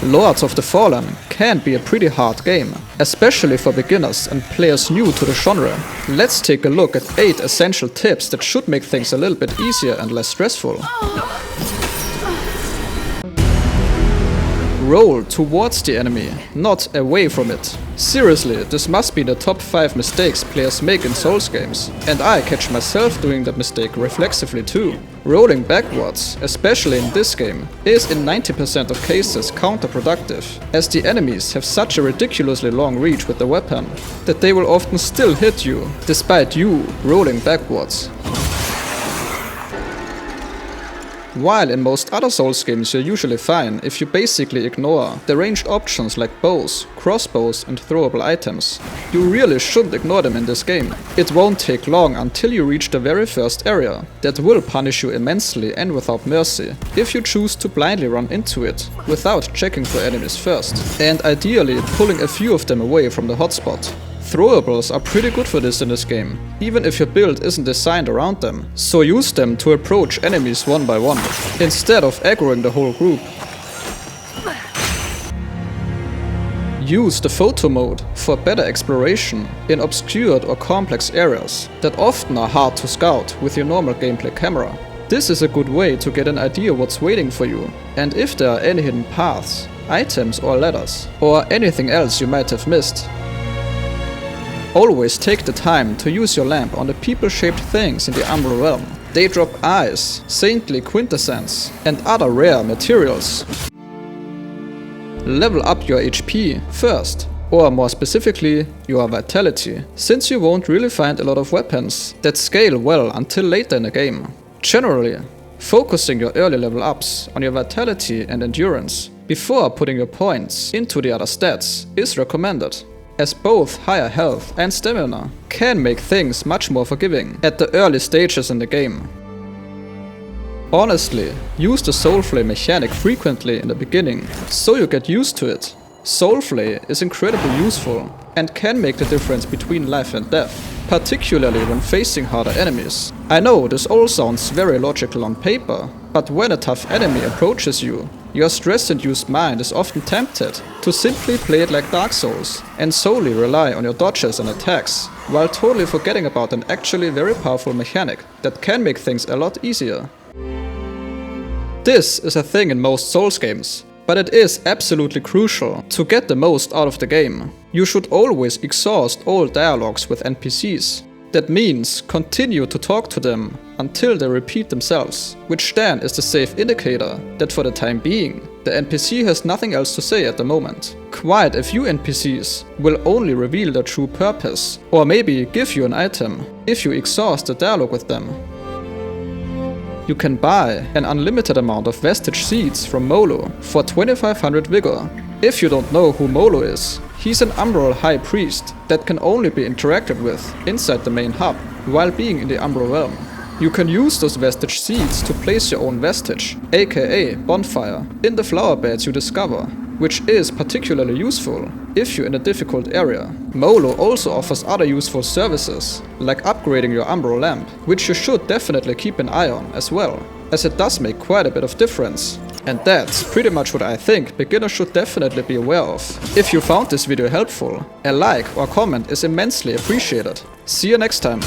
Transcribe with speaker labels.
Speaker 1: Lords of the Fallen can be a pretty hard game, especially for beginners and players new to the genre. Let's take a look at 8 essential tips that should make things a little bit easier and less stressful. Roll towards the enemy, not away from it. Seriously, this must be the top 5 mistakes players make in Souls games, and I catch myself doing that mistake reflexively too. Rolling backwards, especially in this game, is in 90% of cases counterproductive, as the enemies have such a ridiculously long reach with the weapon that they will often still hit you, despite you rolling backwards. While in most other Souls games you're usually fine if you basically ignore the ranged options like bows, crossbows and throwable items, you really shouldn't ignore them in this game. It won't take long until you reach the very first area that will punish you immensely and without mercy if you choose to blindly run into it without checking for enemies first, and ideally pulling a few of them away from the hotspot. Throwables are pretty good for this in this game, even if your build isn't designed around them, so use them to approach enemies one by one, instead of aggroing the whole group. Use the photo mode for better exploration in obscured or complex areas that often are hard to scout with your normal gameplay camera. This is a good way to get an idea what's waiting for you, and if there are any hidden paths, items or ladders, or anything else you might have missed. Always take the time to use your lamp on the people-shaped things in the Umbral Realm. They drop eyes, saintly quintessence, and other rare materials. Level up your HP first, or more specifically, your vitality, since you won't really find a lot of weapons that scale well until later in the game. Generally, focusing your early level ups on your vitality and endurance before putting your points into the other stats is recommended, as both higher health and stamina can make things much more forgiving at the early stages in the game. Honestly, use the Soulflay mechanic frequently in the beginning, so you get used to it. Soulflay is incredibly useful and can make the difference between life and death, particularly when facing harder enemies. I know this all sounds very logical on paper, but when a tough enemy approaches you, your stress-induced mind is often tempted to simply play it like Dark Souls and solely rely on your dodges and attacks, while totally forgetting about an actually very powerful mechanic that can make things a lot easier. This is a thing in most Souls games, but it is absolutely crucial to get the most out of the game. You should always exhaust all dialogues with NPCs. That means continue to talk to them until they repeat themselves, which then is the safe indicator that for the time being, the NPC has nothing else to say at the moment. Quite a few NPCs will only reveal their true purpose, or maybe give you an item, if you exhaust the dialogue with them. You can buy an unlimited amount of Vestige Seeds from Molo for 2500 vigor. If you don't know who Molo is, he's an Umbral High Priest that can only be interacted with inside the main hub while being in the Umbral Realm. You can use those Vestige Seeds to place your own Vestige, aka Bonfire, in the flower beds you discover, which is particularly useful if you're in a difficult area. Molo also offers other useful services, like upgrading your Umbral lamp, which you should definitely keep an eye on as well, as it does make quite a bit of difference. And that's pretty much what I think beginners should definitely be aware of. If you found this video helpful, a like or comment is immensely appreciated. See you next time.